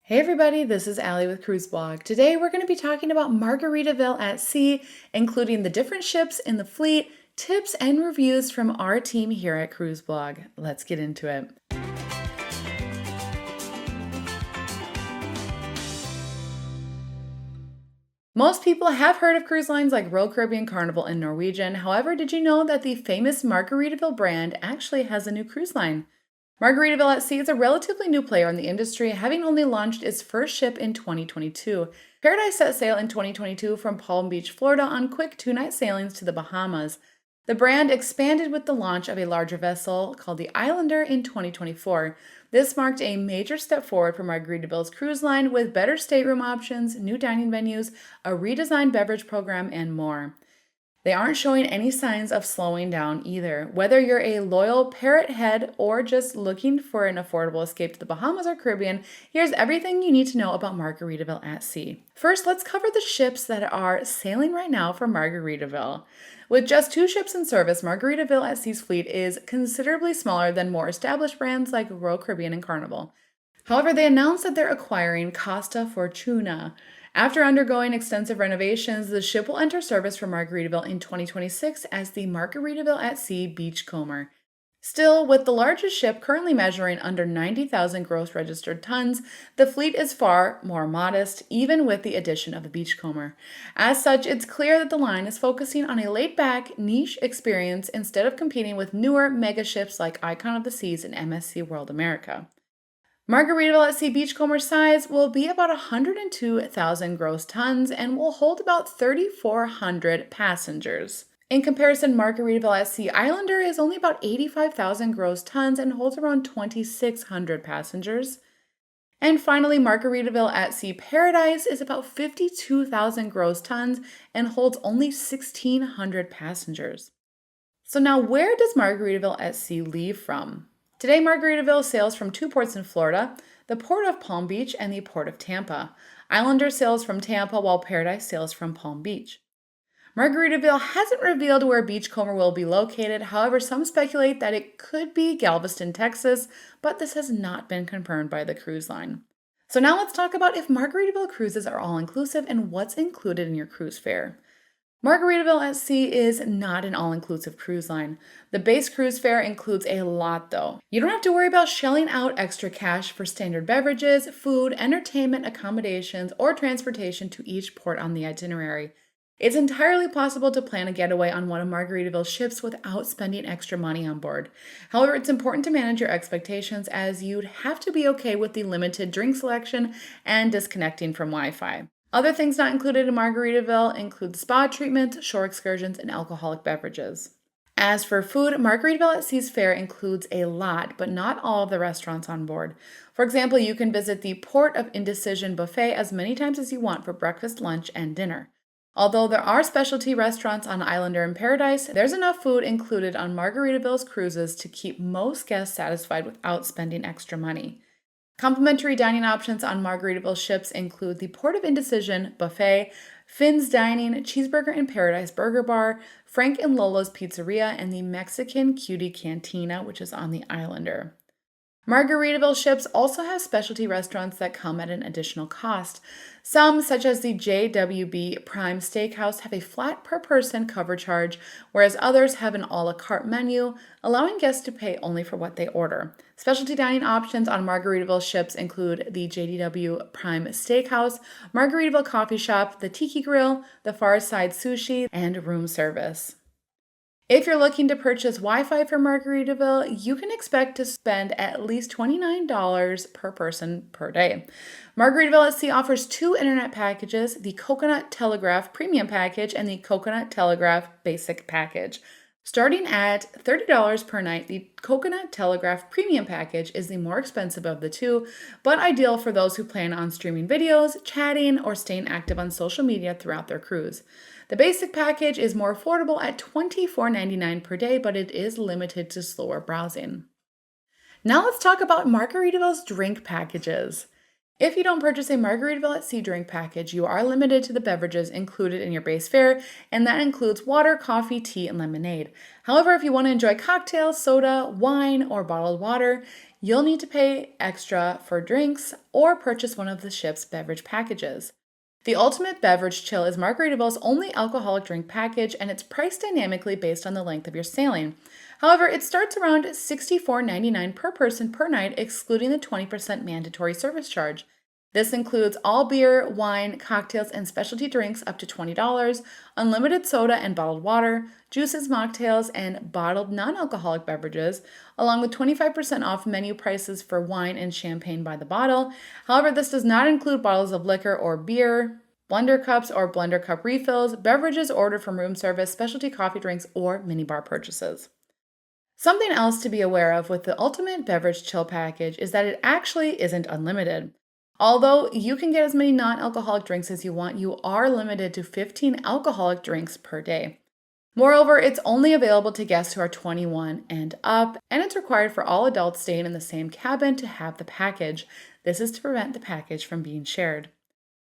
Hey everybody, this is Allie with Cruise Blog. Today we're going to be talking about Margaritaville at Sea, including the different ships in the fleet, tips and reviews from our team here at Cruise Blog. Let's get into it. Most people have heard of cruise lines like Royal Caribbean, Carnival, and Norwegian. However, did you know that the famous Margaritaville brand actually has a new cruise line? Margaritaville at Sea is a relatively new player in the industry, having only launched its first ship in 2022. Paradise set sail in 2022 from Palm Beach, Florida on quick two-night sailings to the Bahamas. The brand expanded with the launch of a larger vessel called the Islander in 2024. This marked a major step forward for Margaritaville's cruise line with better stateroom options, new dining venues, a redesigned beverage program, and more. They aren't showing any signs of slowing down either. Whether you're a loyal Parrot Head or just looking for an affordable escape to the Bahamas or Caribbean, here's everything you need to know about Margaritaville at Sea. First, let's cover the ships that are sailing right now for Margaritaville. With just 2 ships in service, Margaritaville at Sea's fleet is considerably smaller than more established brands like Royal Caribbean and Carnival. However, they announced that they're acquiring Costa Fortuna. After undergoing extensive renovations, the ship will enter service for Margaritaville in 2026 as the Margaritaville at Sea Beachcomber. Still, with the largest ship currently measuring under 90,000 gross registered tons, the fleet is far more modest, even with the addition of the Beachcomber. As such, it's clear that the line is focusing on a laid-back, niche experience instead of competing with newer mega ships like Icon of the Seas and MSC World America. Margaritaville at Sea Beachcomber size will be about 102,000 gross tons and will hold about 3,400 passengers. In comparison, Margaritaville at Sea Islander is only about 85,000 gross tons and holds around 2,600 passengers. And finally, Margaritaville at Sea Paradise is about 52,000 gross tons and holds only 1,600 passengers. So now where does Margaritaville at Sea leave from? Today, Margaritaville sails from 2 ports in Florida, the Port of Palm Beach and the Port of Tampa. Islander sails from Tampa while Paradise sails from Palm Beach. Margaritaville hasn't revealed where Beachcomber will be located. However, some speculate that it could be Galveston, Texas, but this has not been confirmed by the cruise line. So now let's talk about if Margaritaville cruises are all-inclusive and what's included in your cruise fare. Margaritaville at Sea is not an all-inclusive cruise line. The base cruise fare includes a lot though. You don't have to worry about shelling out extra cash for standard beverages, food, entertainment, accommodations, or transportation to each port on the itinerary. It's entirely possible to plan a getaway on one of Margaritaville's ships without spending extra money on board. However, it's important to manage your expectations as you'd have to be okay with the limited drink selection and disconnecting from Wi-Fi. Other things not included in Margaritaville include spa treatment, shore excursions, and alcoholic beverages. As for food, Margaritaville at Sea's fare includes a lot, but not all of the restaurants on board. For example, you can visit the Port of Indecision buffet as many times as you want for breakfast, lunch, and dinner. Although there are specialty restaurants on Islander and Paradise, there's enough food included on Margaritaville's cruises to keep most guests satisfied without spending extra money. Complimentary dining options on Margaritaville ships include the Port of Indecision buffet, Finn's Dining, Cheeseburger in Paradise Burger Bar, Frank and Lola's Pizzeria, and the Mexican Cutie Cantina, which is on the Islander. Margaritaville ships also have specialty restaurants that come at an additional cost. Some, such as the JWB Prime Steakhouse, have a flat per person cover charge, whereas others have an a la carte menu, allowing guests to pay only for what they order. Specialty dining options on Margaritaville ships include the JDW Prime Steakhouse, Margaritaville Coffee Shop, the Tiki Grill, the Far Side Sushi, and room service. If you're looking to purchase Wi-Fi for Margaritaville, you can expect to spend at least $29 per person per day. Margaritaville at Sea offers 2 internet packages, the Coconut Telegraph Premium Package and the Coconut Telegraph Basic Package. Starting at $30 per night, the Coconut Telegraph Premium Package is the more expensive of the 2, but ideal for those who plan on streaming videos, chatting, or staying active on social media throughout their cruise. The basic package is more affordable at $24.99 per day, but it is limited to slower browsing. Now let's talk about Margaritaville's drink packages. If you don't purchase a Margaritaville at Sea drink package, you are limited to the beverages included in your base fare, and that includes water, coffee, tea, and lemonade. However, if you want to enjoy cocktails, soda, wine, or bottled water, you'll need to pay extra for drinks or purchase one of the ship's beverage packages. The Ultimate Beverage Chill is Margaritaville's only alcoholic drink package, and it's priced dynamically based on the length of your sailing. However, it starts around $64.99 per person per night, excluding the 20% mandatory service charge. This includes all beer, wine, cocktails, and specialty drinks up to $20, unlimited soda and bottled water, juices, mocktails, and bottled non-alcoholic beverages, along with 25% off menu prices for wine and champagne by the bottle. However, this does not include bottles of liquor or beer, blender cups or blender cup refills, beverages ordered from room service, specialty coffee drinks, or minibar purchases. Something else to be aware of with the Ultimate Beverage Chill package is that it actually isn't unlimited. Although you can get as many non-alcoholic drinks as you want, you are limited to 15 alcoholic drinks per day. Moreover, it's only available to guests who are 21 and up, and it's required for all adults staying in the same cabin to have the package. This is to prevent the package from being shared.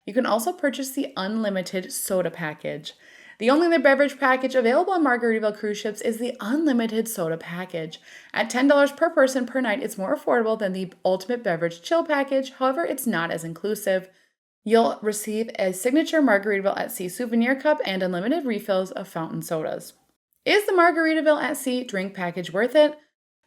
You can also purchase the Unlimited Soda package. The only other beverage package available on Margaritaville cruise ships is the Unlimited Soda package. At $10 per person per night, it's more affordable than the Ultimate Beverage Chill package. However, it's not as inclusive. You'll receive a signature Margaritaville at Sea souvenir cup and unlimited refills of fountain sodas. Is the Margaritaville at Sea drink package worth it?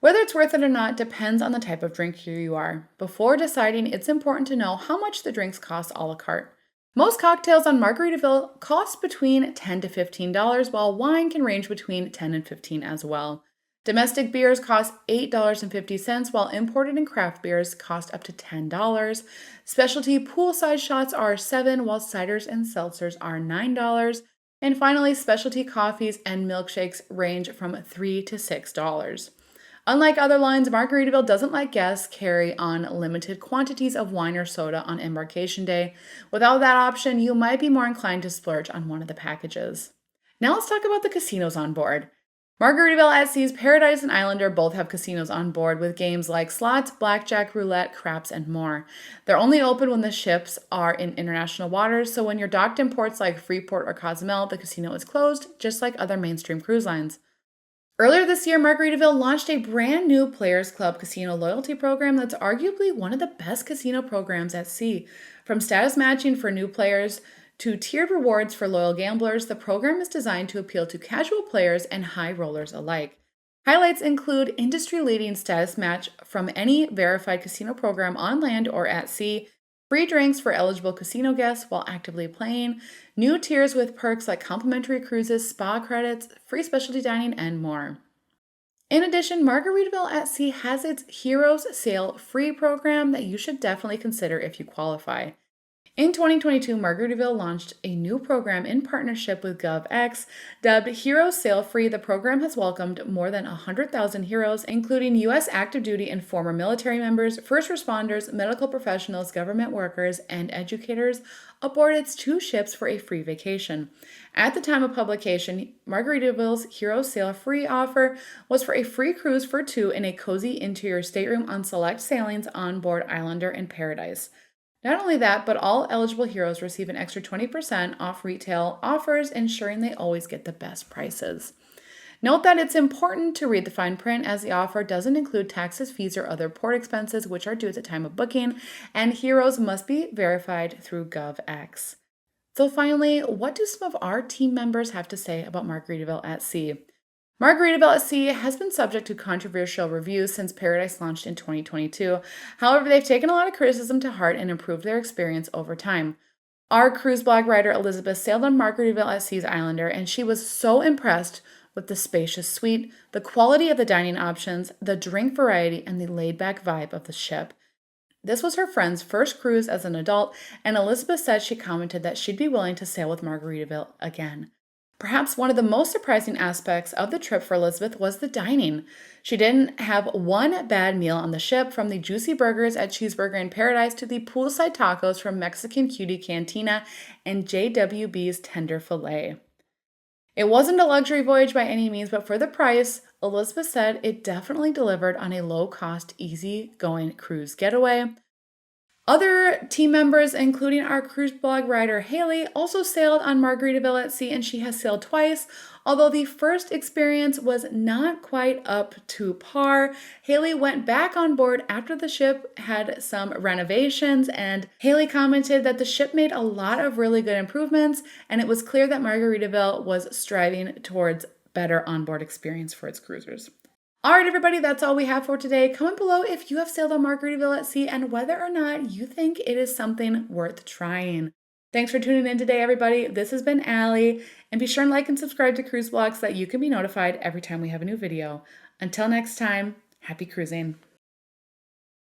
Whether it's worth it or not depends on the type of drinker you are. Before deciding, it's important to know how much the drinks cost a la carte. Most cocktails on Margaritaville cost between $10 to $15, while wine can range between $10 and $15 as well. Domestic beers cost $8.50, while imported and craft beers cost up to $10. Specialty poolside shots are $7, while ciders and seltzers are $9. And finally, specialty coffees and milkshakes range from $3 to $6. Unlike other lines, Margaritaville doesn't let guests carry on limited quantities of wine or soda on embarkation day. Without that option, you might be more inclined to splurge on one of the packages. Now let's talk about the casinos on board. Margaritaville at Sea's Paradise and Islander both have casinos on board with games like slots, blackjack, roulette, craps, and more. They're only open when the ships are in international waters, so when you're docked in ports like Freeport or Cozumel, the casino is closed, just like other mainstream cruise lines. Earlier this year, Margaritaville launched a brand new Players Club casino loyalty program that's arguably one of the best casino programs at sea. From status matching for new players to tiered rewards for loyal gamblers, the program is designed to appeal to casual players and high rollers alike. Highlights include industry-leading status match from any verified casino program on land or at sea, free drinks for eligible casino guests while actively playing, new tiers with perks like complimentary cruises, spa credits, free specialty dining, and more. In addition, Margaritaville at Sea has its Heroes Sail Free program that you should definitely consider if you qualify. In 2022, Margaritaville launched a new program in partnership with GovX. Dubbed Heroes Sail Free, the program has welcomed more than 100,000 heroes, including U.S. active duty and former military members, first responders, medical professionals, government workers, and educators, aboard its 2 ships for a free vacation. At the time of publication, Margaritaville's Heroes Sail Free offer was for a free cruise for 2 in a cozy interior stateroom on select sailings on board Islander and Paradise. Not only that, but all eligible heroes receive an extra 20% off retail offers, ensuring they always get the best prices. Note that it's important to read the fine print, as the offer doesn't include taxes, fees, or other port expenses, which are due at the time of booking, and heroes must be verified through GovX. So finally, what do some of our team members have to say about Margaritaville at Sea? Margaritaville at Sea has been subject to controversial reviews since Paradise launched in 2022. However, they've taken a lot of criticism to heart and improved their experience over time. Our cruise blog writer Elizabeth sailed on Margaritaville at Sea's Islander, and she was so impressed with the spacious suite, the quality of the dining options, the drink variety, and the laid-back vibe of the ship. This was her friend's first cruise as an adult, and Elizabeth said she commented that she'd be willing to sail with Margaritaville again. Perhaps one of the most surprising aspects of the trip for Elizabeth was the dining. She didn't have one bad meal on the ship, from the juicy burgers at Cheeseburger in Paradise to the poolside tacos from Mexican Cutie Cantina and JWB's Tender Filet. It wasn't a luxury voyage by any means, but for the price, Elizabeth said it definitely delivered on a low-cost, easy-going cruise getaway. Other team members, including our cruise blog writer Haley, also sailed on Margaritaville at Sea, and she has sailed twice. Although the first experience was not quite up to par, Haley went back on board after the ship had some renovations, and Haley commented that the ship made a lot of really good improvements, and it was clear that Margaritaville was striving towards better onboard experience for its cruisers. All right, everybody, that's all we have for today. Comment below if you have sailed on Margaritaville at Sea and whether or not you think it is something worth trying. Thanks for tuning in today, everybody. This has been Allie, and be sure and like and subscribe to Cruise Vlogs so that you can be notified every time we have a new video. Until next time, happy cruising.